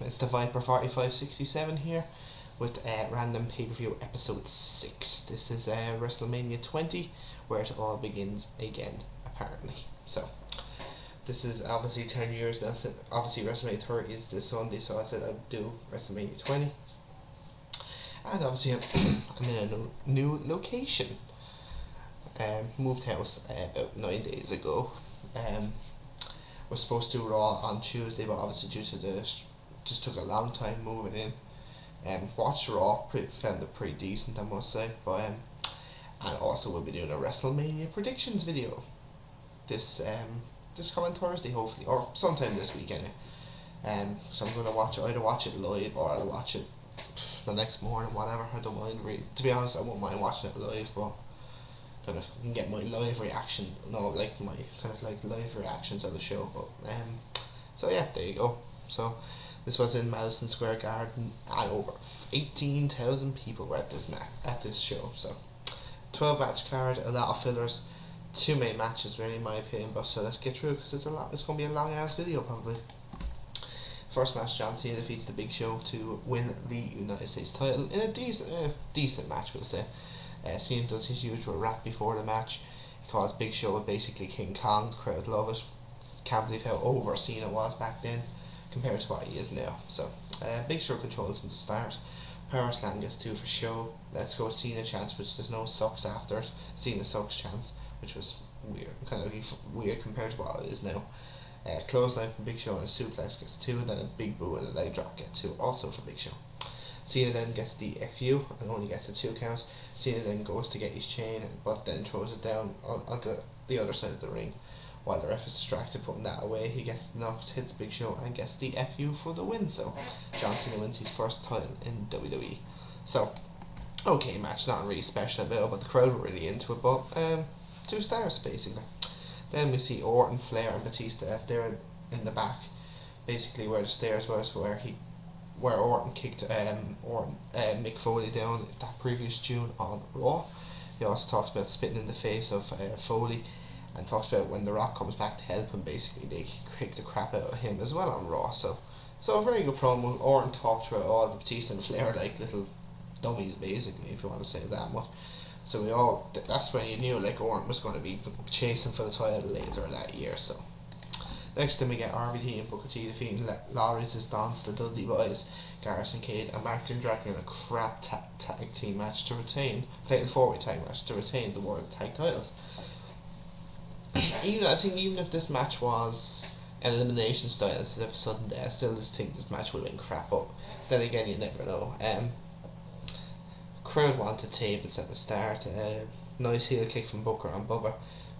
it's the Viper 4567 here with random pay-per-view episode 6. This is Wrestlemania 20, where it all begins again, apparently. So, this is obviously 10 years now. Obviously, WrestleMania 30 is this Sunday, so I said I'd do WrestleMania 20. And obviously, I'm in a new location. Moved house about 9 days ago. Was supposed to do Raw on Tuesday, but obviously due to just took a long time moving in. Watched Raw, found it pretty decent, I must say. But and also we'll be doing a WrestleMania predictions video this coming Thursday, hopefully, or sometime this weekend. So I'm gonna either watch it live or I'll watch it the next morning, whatever. I don't mind really. To be honest, I won't mind watching it live, but kind of can get my live reaction, like my kind of like live reactions of the show. But so yeah, there you go. So this was in Madison Square Garden, and over 18,000 people were at this show. So 12 match card, a lot of fillers, 2 main matches really in my opinion. But so let's get through, because it's gonna be a long ass video probably. First match, John Cena defeats the Big Show to win the United States title in a decent match, we'll say. Cena does his usual rap before the match. He calls Big Show basically King Kong. The crowd love it. Can't believe how over Cena was back then compared to what he is now. So Big Show controls from the start. Power Slam gets 2 for Show. Let's Go Cena chance, which there's no sucks after it. Cena sucks chance, which was weird, kind of weird compared to what it is now. Clothesline from Big Show and a suplex gets 2, and then a big boo and a leg drop gets 2 also for Big Show. Cena then gets the FU and only gets a 2 count. Cena then goes to get his chain, but then throws it down onto the other side of the ring. While the ref is distracted putting that away, he gets knocked, hits Big Show, and gets the FU for the win. So John Cena wins his first title in WWE. So, okay match, nothing really special about it, but the crowd were really into it. But 2 stars basically. Then we see Orton, Flair, and Batista. They're in the back, basically where the stairs was, where Orton kicked Mick Foley down that previous June on Raw. He also talks about spitting in the face of Foley, and talks about when The Rock comes back to help him, basically they kick the crap out of him as well on Raw. So a very good promo. Orton talked through it all. Batista and Flair like little dummies basically, if you want to say that much. So that's when you knew like Orton was going to be chasing for the title later that year. So next then we get RVD and Booker T defeating La Resistance, the Dudley Boyz, Garrison, Cade, and Jindrak in a crap tag team match to retain, fatal 4-way tag match to retain the World Tag Titles. I think even if this match was an elimination style instead of a sudden death, I still just think this match would have been crap. But then again, you never know. Crowd wanted tables at the start. Nice heel kick from Booker on Bubba.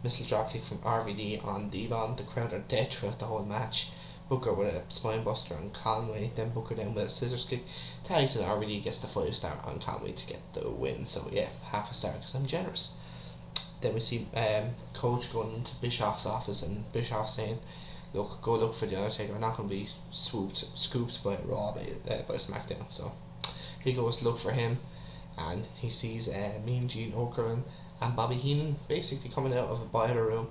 Missile drop kick from RVD on Devon. The crowd are dead throughout the whole match. Booker with a spine buster on Conway. Then Booker down with a scissors kick. Tags and RVD gets the 5-star on Conway to get the win. So yeah, half a star because I'm generous. Then we see Coach going into Bischoff's office, and Bischoff saying, "Look, go look for the Undertaker. We're not going to be scooped by Raw by SmackDown." So he goes to look for him, and he sees Mean Gene Okerlund and Bobby Heenan basically coming out of a boiler room.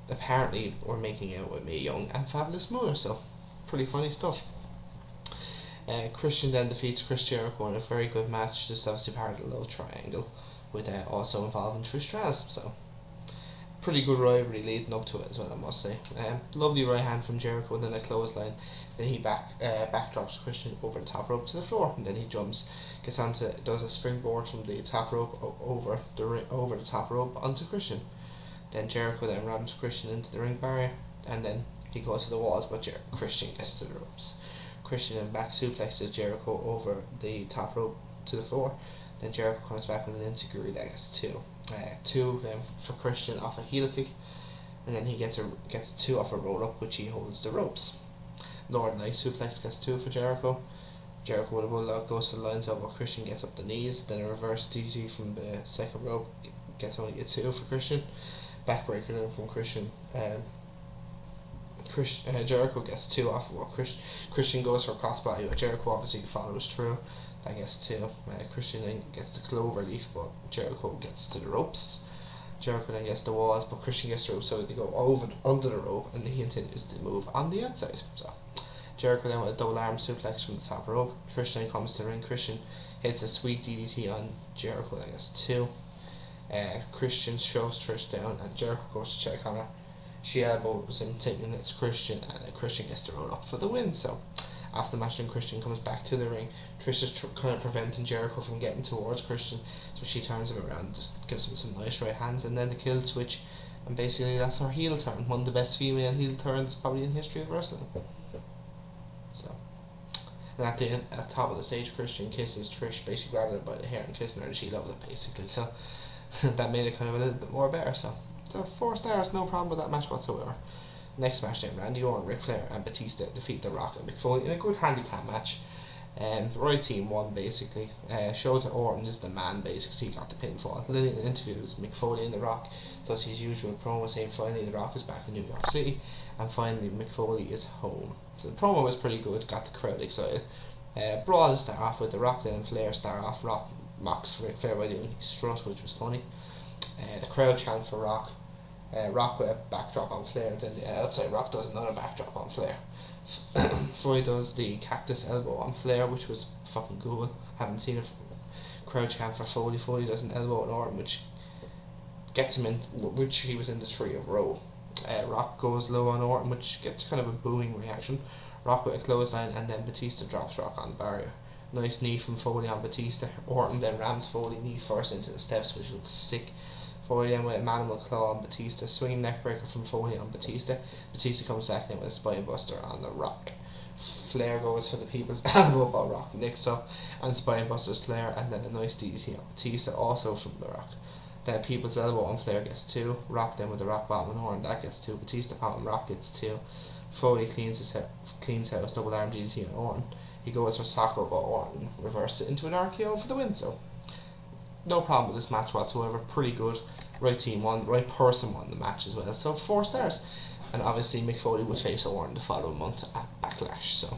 Apparently we're making out with Mae Young and Fabulous Moolah, so pretty funny stuff. Christian then defeats Chris Jericho in a very good match, just obviously part of the love triangle, with also involving Trish Stratus. So pretty good rivalry leading up to it as well, I must say. Lovely right hand from Jericho, and then a clothesline. Then he backdrops Christian over the top rope to the floor, and then he does a springboard from the top rope over the top rope onto Christian. Then Jericho then rams Christian into the ring barrier, and then he goes to the walls, but Christian gets to the ropes. Christian then back suplexes Jericho over the top rope to the floor. Then Jericho comes back with an insecurity that gets 2. 2 then for Christian off a heel kick, and then he gets 2 off a roll up, which he holds the ropes. Northern Light suplex gets 2 for Jericho. Jericho with a bulldog goes for the lines out, while Christian gets up the knees. Then a reverse DG from the second rope gets only a 2 for Christian. Backbreaker then from Christian. Jericho gets 2 off of what Christian goes for a crossbody, but Jericho obviously follows through. That gets 2. Christian then gets the clover leaf, but Jericho gets to the ropes. Jericho then gets the walls, but Christian gets through, so they go under the rope, and he continues to move on the outside. So Jericho then with a double arm suplex from the top rope. Trish then comes to the ring. Christian hits a sweet DDT on Jericho, I guess, too. Christian shows Trish down, and Jericho goes to check on her. She elbows him, thinking it's Christian, and Christian gets to roll up for the win. So after the match, then Christian comes back to the ring. Trish is kind of preventing Jericho from getting towards Christian, so she turns him around and just gives him some nice right hands, and then the kill switch, and basically that's her heel turn. One of the best female heel turns probably in history of wrestling. So, and at the top of the stage, Christian kisses Trish, basically grabbing her by the hair and kissing her, and she loved it basically. So that made it kind of a little bit more better. So 4 stars, no problem with that match whatsoever. Next match then, Randy Orton, Ric Flair and Batista defeat The Rock and Mick Foley in a good handicap match. The right team won basically. Showed that Orton is the man basically, he got the pinfall. In the interviews, Mick Foley and The Rock does his usual promo saying finally The Rock is back in New York City and finally Mick Foley is home. So the promo was pretty good, got the crowd excited. Brawl start off with The Rock then Flair start off. Rock mocks Ric Flair by doing his strut, which was funny. The crowd chant for Rock. Rock with a backdrop on Flair, then the outside Rock does another backdrop on Flair. Foley does the cactus elbow on Flair, which was fucking cool. Haven't seen a crowd chant for Foley. Foley does an elbow on Orton, which gets him in, which he was in the tree of row. Rock goes low on Orton, which gets kind of a booing reaction. Rock with a clothesline, and then Batista drops Rock on the barrier. Nice knee from Foley on Batista. Orton then rams Foley knee first into the steps, which looks sick. Foley then with a manimal claw on Batista, swinging neckbreaker from Foley on Batista. Batista comes back then with a spine buster on The Rock. Flair goes for the people's elbow, but Rock lifts up and spine busters Flair, and then a nice DDT on Batista also from The Rock. Then people's elbow on Flair gets 2. Rock then with the rock bottom on Orton, that gets 2. Batista pound Rock gets 2. Foley cleans house, double arm DDT on Orton. He goes for Socko, but Orton reverses it into an RKO for the win. So no problem with this match whatsoever, pretty good. Right team won, right person won the match as well, so 4 stars. And obviously Mick Foley will face Orton the following month at Backlash, so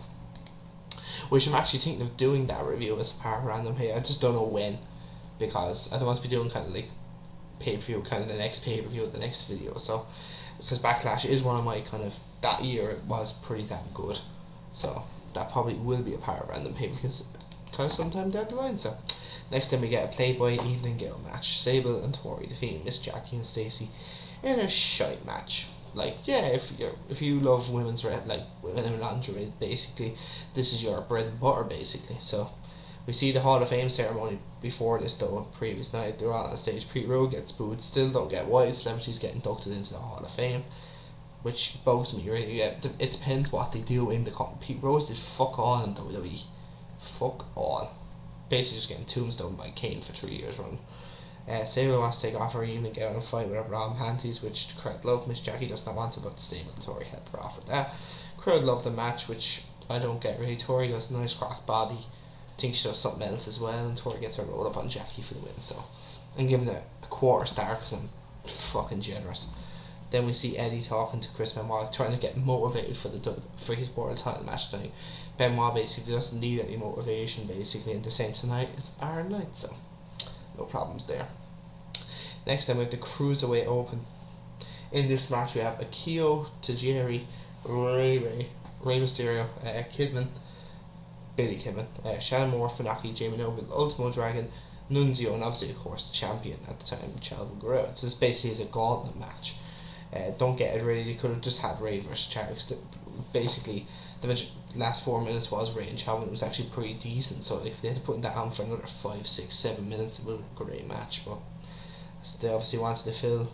which I'm actually thinking of doing that review as a part of random here. I just don't know when, because I don't want to be doing kind of like pay-per-view, kind of the next pay-per-view, the next video, so because Backlash is one of my kind of, that year it was pretty damn good, so that probably will be a part of random pay-per-views kind of sometime down the line. So next time we get a Playboy Evening Gale match. Sable and Torrie defeating Miss Jackie and Stacy in a shite match. Like, yeah, if you love women in lingerie, basically this is your bread and butter basically. So we see the Hall of Fame ceremony before this though. Previous night they're all on stage. Pete Rowe gets booed. Still don't get why celebrities get inducted into the Hall of Fame, which bugs me really. Yeah, it depends what they do in the company. Pete Rose did fuck all in WWE. Fuck all. Basically just getting tombstone by Kane for 3 years run. Sable wants to take off her evening gown and fight with her bra and panties, which the crowd love. Miss Jackie does not want to, but Sable and Torrie help her off with that. Crowd love the match, which I don't get really. Torrie does a nice cross body. I think she does something else as well, and Torrie gets her roll up on Jackie for the win. So I'm giving it a 1/4 star because I'm fucking generous. Then we see Eddie talking to Chris Benoit, trying to get motivated for his world title match tonight. Benoit basically doesn't need any motivation basically, and they're saying tonight is our night, so no problems there. Next time we have the Cruiserweight Open. In this match we have Akio, Tajiri, Rene, Rey Mysterio, Kidman, Billy Kidman, Shannon Moore, Funaki, Jamie Noble, Ultimo Dragon, Nunzio, and obviously of course the champion at the time, Chavo Guerrero. So this basically is a gauntlet match. Don't get it really, you could have just had Ray versus Chavo. Basically the last 4 minutes was Ray and Chavo, and it was actually pretty decent, so if they had to put that on for another 5, 6, 7 minutes it would have been a great match, but they obviously wanted to fill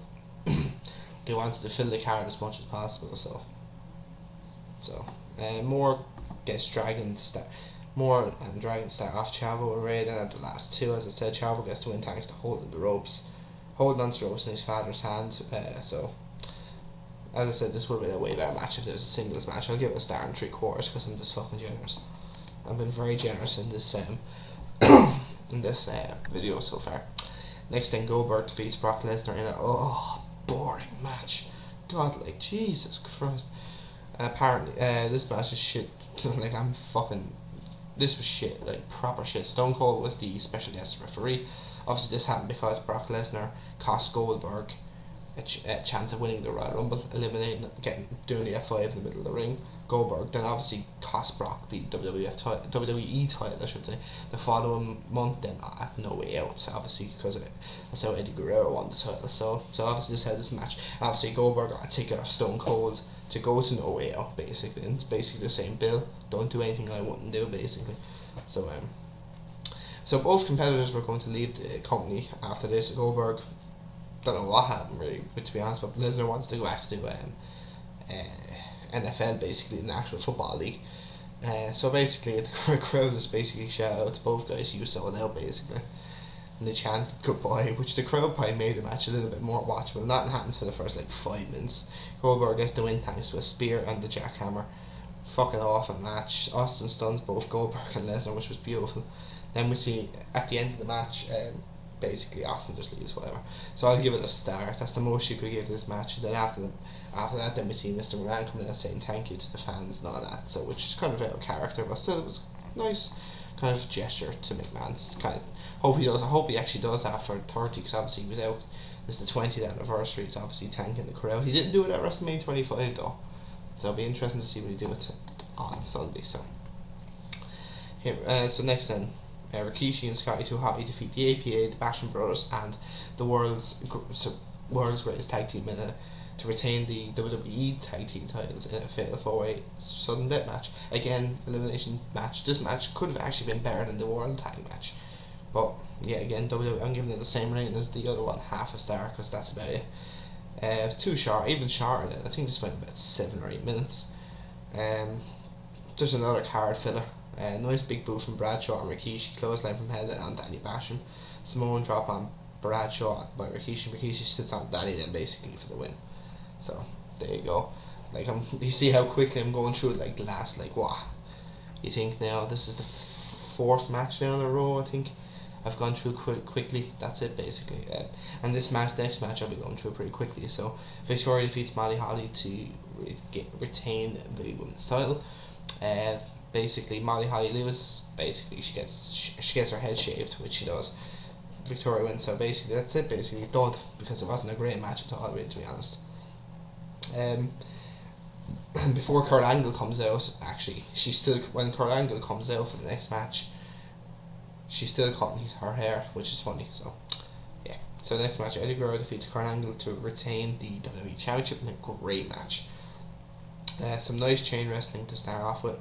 the card as much as possible, so Moore gets Dragon to start. Moore and Dragon start off Chavo and Ray, then at the last 2, as I said, Chavo gets to win thanks to holding onto the ropes in his father's hand, so as I said, this would have been a way better match if there was a singles match. I'll give it a star and 3/4 because I'm just fucking generous. I've been very generous in this video so far. Next thing, Goldberg defeats Brock Lesnar in a boring match. God, like Jesus Christ. Apparently, this match is shit. Like this was shit, like proper shit. Stone Cold was the special guest referee. Obviously, this happened because Brock Lesnar cost Goldberg a chance of winning the Royal Rumble, doing the F5 in the middle of the ring. Goldberg then obviously cost Brock the WWE title, I should say, the following month. Then at No Way Out, obviously, because that's how Eddie Guerrero won the title. So obviously this had this match. Obviously Goldberg got a ticket off Stone Cold to go to No Way Out, basically, and it's basically the same bill. Don't do anything I wouldn't do, basically. So both competitors were going to leave the company after this. Goldberg, don't know what happened really, but to be honest, but Lesnar wants to go back to NFL, basically, the National Football League. So basically, the crowd is basically shout out to both guys, you sold out, basically. And they chant goodbye, which the crowd probably made the match a little bit more watchable. Nothing happens for the first 5 minutes. Goldberg gets the win thanks to a spear and the jackhammer. Fucking awful match. Austin stuns both Goldberg and Lesnar, which was beautiful. Then we see at the end of the match, basically Austin just leaves, whatever. So I'll give it a star. That's the most you could give this match. And then after that, then we see Mr. Moran coming out saying thank you to the fans and all that. So which is kind of out of character, but still it was nice kind of gesture to McMahon. Kind of I hope he actually does that for 30, because obviously he was out. This is the 20th anniversary. It's obviously thanking the crowd. He didn't do it at WrestleMania 25 though, so it'll be interesting to see what he do it on Sunday. So here, so next then. Rikishi and Scotty Too Hotty defeat the APA, the Basham Brothers, and the world's greatest tag team to retain the WWE tag team titles in a fatal 4-way sudden death match. Again, elimination match. This match could have actually been better than the world tag match, but yeah, again, WWE, I'm giving it the same rating as the other one, half a star, because that's about it. Too short, even shorter than, I think this went about 7 or 8 minutes. There's another card filler. Nice big boot from Bradshaw and Rikishi, clothesline from Head on Danny Basham. Samoan drop on Bradshaw by Rikishi. Rikishi sits on Danny then basically for the win. So there you go. You see how quickly I'm going through it, the last what? You think now this is the 4th match now in a row, I think. I've gone through quickly. That's it basically. And this next match I'll be going through pretty quickly. So Victoria defeats Molly Holly to retain the women's title. Basically Molly Holly loses. Basically she gets her head shaved, which she does. Victoria wins. So basically that's it. Basically done, because it wasn't a great match at all, really, to be honest. Before Kurt Angle comes out, actually, when Kurt Angle comes out for the next match, she's still cutting her hair, which is funny. So yeah. So the next match, Eddie Guerrero defeats Kurt Angle to retain the WWE Championship in a great match. Some nice chain wrestling to start off with.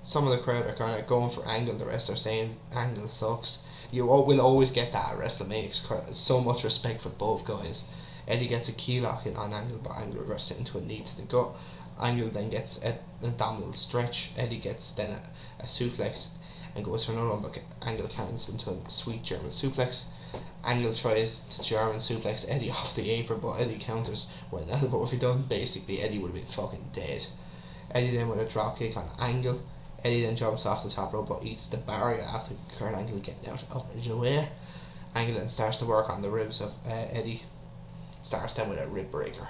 Some of the crowd are kind of going for Angle, the rest are saying Angle sucks. You will always get that at WrestleMania. So much respect for both guys. Eddie gets a key lock in on Angle, but Angle reverses into a knee to the gut. Angle then gets an abdominal stretch. Eddie gets then a suplex and goes for another one, but Angle counts into a sweet German suplex. Angle tries to German suplex Eddie off the apron, but Eddie counters with an elbow. If he done, basically Eddie would have been fucking dead. Eddie then with a drop kick on Angle. Eddie then jumps off the top rope but eats the barrier after Kurt Angle getting out of the way. Angle then starts to work on the ribs of Eddie. Starts then with a rib breaker.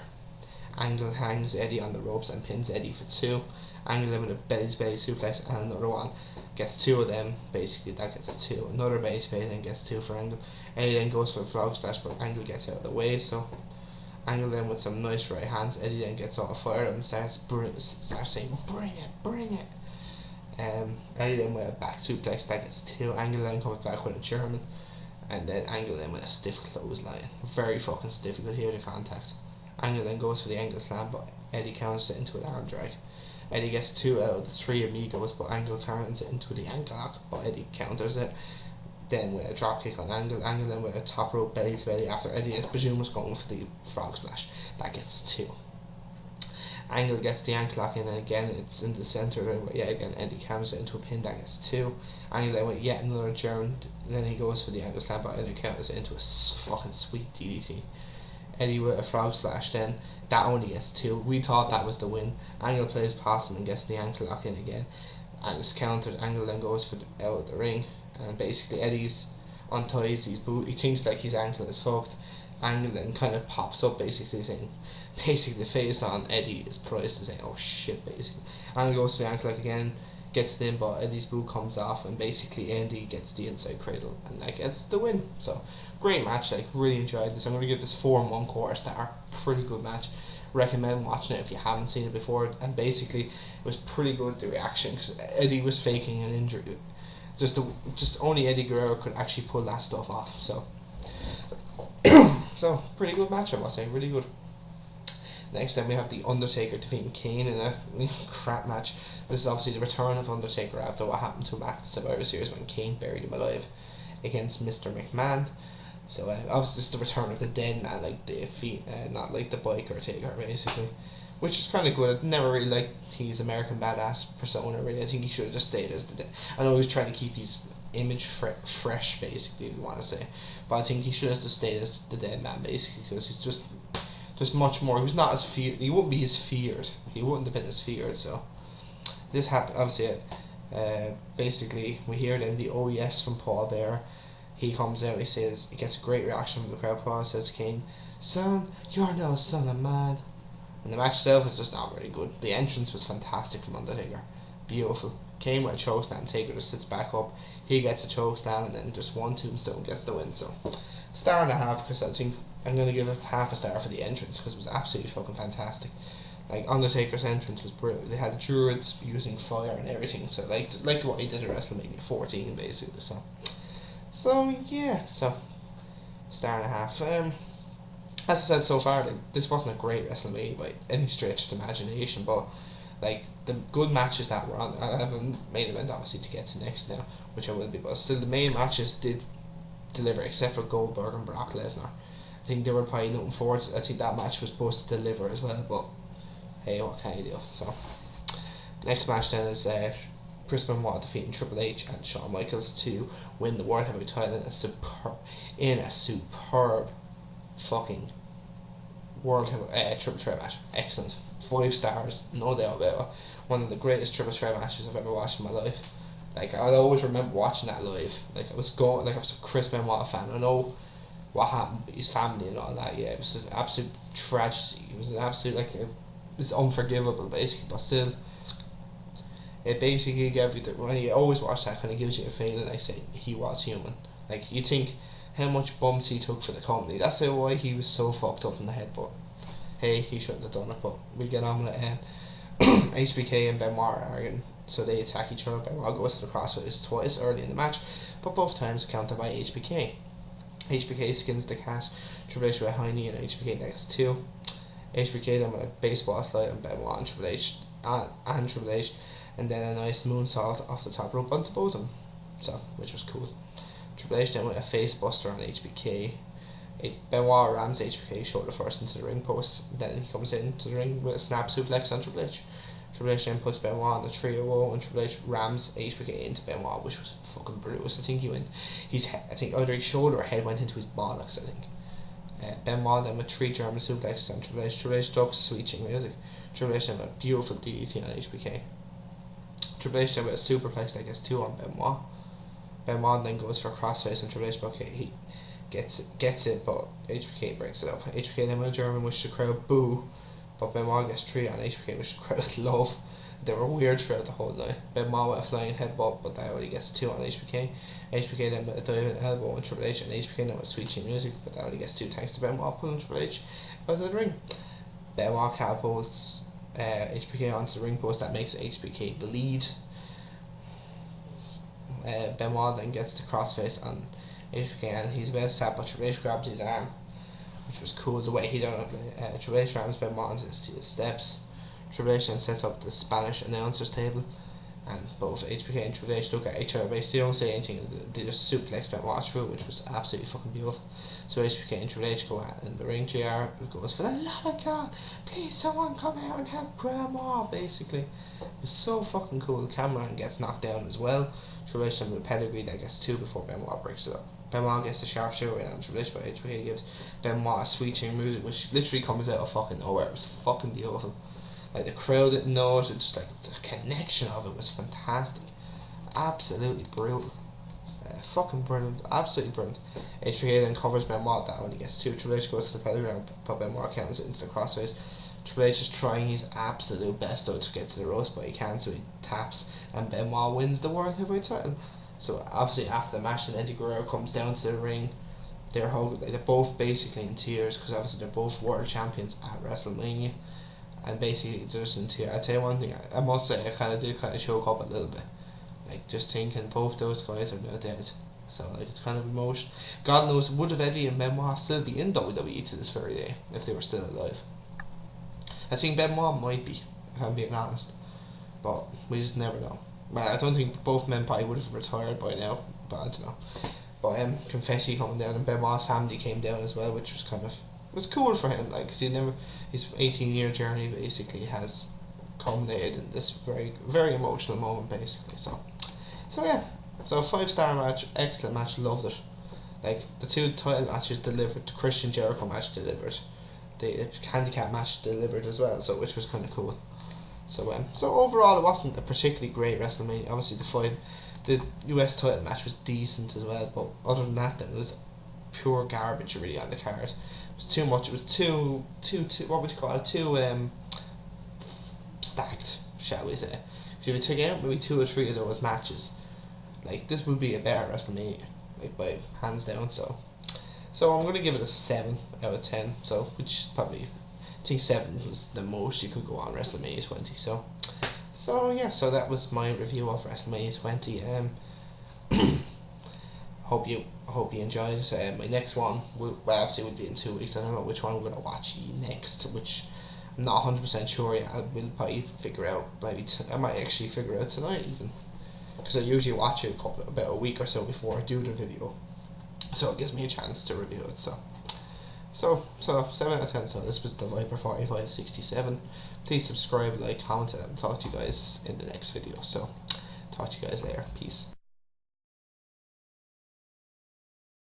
Angle hangs Eddie on the ropes and pins Eddie for 2. Angle then with a belly-to-belly suplex and another one. Gets 2 of them, basically that gets 2. Another belly-to-belly then gets 2 for Angle. Eddie then goes for a frog splash, but Angle gets out of the way, so Angle then with some nice right hands. Eddie then gets all fired up and starts saying, bring it. Eddie then with a back suplex, that gets 2. Angle then comes back with a German, and then Angle then with a stiff clothesline. Very fucking stiff, you could hear the contact. Angle then goes for the Angle slam, but Eddie counters it into an arm drag. Eddie gets 2 out of the 3 amigos, but Angle counters it into the ankle lock, but Eddie counters it. Then with a drop kick on Angle. Angle then with a top rope belly to belly after Eddie, I presume, was going for the frog splash. That gets 2. Angle gets the ankle lock in, and again it's in the centre, and yeah, again Eddie counters it into a pin. That gets 2. Angle then with yet another German, and then he goes for the Angle slam, but Eddie counters it into a fucking sweet DDT. Eddie with a frog splash, then that only gets 2. We thought that was the win. Angle plays possum and gets the ankle lock in again, and it's countered. Angle then goes for out of the ring, and basically Eddie's unties his boot. He thinks like his ankle is fucked. Angle then kind of pops up, basically saying, the face on Eddie is priced to saying, oh shit, basically. Angle goes to the ankle lock again, gets it in, but Eddie's boot comes off, and basically Andy gets the inside cradle, and that gets the win. So great match, really enjoyed this. I'm going to give this 4 1/4 star. Pretty good match. recommend watching it if you haven't seen it before. And basically, it was pretty good, the reaction, because Eddie was faking an injury. Just only Eddie Guerrero could actually pull that stuff off. So, so pretty good match, I must say, really good. Next time we have The Undertaker defeating Kane in a crap match. This is obviously the return of Undertaker after what happened to him at Survivor Series when Kane buried him alive against Mr. McMahon. So obviously this is the return of the dead man, like the feet, not like the biker taker, basically, which is kind of good. I never really liked his American Badass persona, really. I think he should have just stayed as the dead. I know he was trying to keep his image fresh, basically, if you want to say, but I think he should have just stayed as the dead man, basically, because he's just much more. He was not as feared. He wouldn't be as feared. He wouldn't have been as feared. So this happened. Obviously, basically, we hear then the "oh yes" from Paul there. He comes out. He says he gets a great reaction from the crowd. Paul says to Kane, "Son, you're no son of man." And the match itself is just not very good. The entrance was fantastic from Undertaker, beautiful. Kane with a chokeslam. Taker just sits back up. He gets a chokeslam and then just one tombstone gets the win. So 1.5 because I think I'm going to give it half a star for the entrance because it was absolutely fucking fantastic. Like, Undertaker's entrance was brilliant. They had druids using fire and everything, so like what he did at WrestleMania 14, basically. So yeah, so 1.5. As I said so far, like, this wasn't a great WrestleMania by any stretch of the imagination, but like the good matches that were on, I have a main event obviously to get to next now, which I will be, but still the main matches did deliver, except for Goldberg and Brock Lesnar. I think they were probably looking forward to, I think that match was supposed to deliver as well, but hey, what can you do? So next match then is Chris Benoit defeating Triple H and Shawn Michaels to win the World Heavyweight title in a superb fucking World Triple Threat match. Excellent, 5 stars, no doubt about it. One of the greatest Triple Threat matches I've ever watched in my life. Like, I always remember watching that live. Like, I was a Chris Benoit fan. I know what happened with his family and all that. Yeah, it was an absolute tragedy. It was an absolute, like, it's unforgivable, basically, but still, it basically gave you when you always watch that, kind of gives you a feeling like, say, he was human. Like, you think how much bumps he took for the company. That's why he was so fucked up in the head, but hey, he shouldn't have done it. But we'll get on with it. HBK and Benoit are arguing, so they attack each other. Benoit goes to the crossface twice early in the match, but both times countered by HBK. HBK skins the cat. Triple H with a high knee and HBK next 2. HBK then with a baseball slide on Benoit and Triple H, and then a nice moonsault off the top rope onto both of them, so which was cool. Triple H then with a face buster on HBK. Benoit rams HBK shoulder first into the ring post, then he comes into the ring with a snap suplex on Triple H. Triple H then puts Benoit on the 3-0 and Triple H rams HBK into Benoit, which was fucking brutal. I think I think either his shoulder or head went into his bollocks, I think. Benoit then with 3 German suplexes on Triple H. Triple H ducks, switching music. Triple H then with a beautiful DDT on HBK. Triple H then with a superplex that gets 2 on Benoit. Benoit then goes for a crossface on Triple H, but he gets it, but HBK breaks it up. HBK then with a German, which the crowd boo, but Benoit gets 3 on HBK, which the crowd love. They were weird throughout the whole night. Benoit with a flying headbutt, but that only gets 2 on HBK. HBK then with a diving elbow on Triple H, and HBK then with switching music, but that only gets 2 thanks to Benoit pulling Triple H out of the ring. Benoit catapults HBK onto the ring post, that makes HBK bleed. Benoit then gets the crossface on HBK and he's about to tap, but Triple H grabs his arm, which was cool the way he done it. Triple H rams Benoit onto the steps. Triple H then sets up the Spanish announcers table, and both HBK and Triple H look at each other, basically they don't say anything, they just suplex Benoit through, which was absolutely fucking beautiful. So HBK and Triple H go out in the ring. JR goes, "For the love of God, please someone come out and help Grandma," basically. It was so fucking cool. Cameron gets knocked down as well. Triple H with a pedigree that gets 2 before Benoit breaks it up. Benoit gets the sharpshooter in on Triple H, but HBK gives Benoit a switching music, which literally comes out of fucking nowhere. It was fucking beautiful. Like, the crowd didn't know it, just like the connection of it was fantastic. Absolutely brutal. Fucking brilliant, absolutely brilliant. HBK then covers Benoit, that only gets 2. Triple H goes to the pedigree, but Benoit counters it into the crossface. Triple H is trying his absolute best though to get to the roast, but he can't, so he taps, and Benoit wins the World Heavyweight title. So obviously after the match, then Eddie Guerrero comes down to the ring, they're hugging, like, they're both basically in tears because obviously they're both world champions at WrestleMania, and basically they're just in tears. I tell you one thing, I must say I kind of choke up a little bit, like just thinking both those guys are now dead. So like it's kind of emotional. God knows, would have Eddie and Benoit still be in WWE to this very day if they were still alive? I think Benoit might be, if I'm being honest, but we just never know. Well, I don't think both men probably would have retired by now, but I don't know. But Confetti coming down, and Benoit's family came down as well, which was kind of, was cool for him, like, cause his 18-year journey basically has culminated in this very, very emotional moment basically. So yeah, so 5-star match, excellent match, loved it. Like the 2 title matches delivered, the Christian Jericho match delivered, the handicap match delivered as well, so which was kind of cool. So overall it wasn't a particularly great WrestleMania. Obviously the US title match was decent as well, but other than that, then it was pure garbage really on the card. It was too much. It was too what would you call it? Too stacked, shall we say? If you took out maybe 2 or 3 of those matches, like this would be a better WrestleMania, like by hands down. So I'm gonna give it a 7 out of 10. So which probably, I think 7 was the most you could go on WrestleMania 20. So yeah, so that was my review of WrestleMania 20. Hope you enjoyed it. My next one will obviously be in 2 weeks. I don't know which one I'm gonna watch next, which I'm not 100% sure yet. I will probably figure out. I might actually figure out tonight even, because I usually watch it about a week or so before I do the video, so it gives me a chance to review it. So 7 out of 10. So this was the Viper 4567. Please subscribe, like, comment, and talk to you guys in the next video. So talk to you guys later. Peace.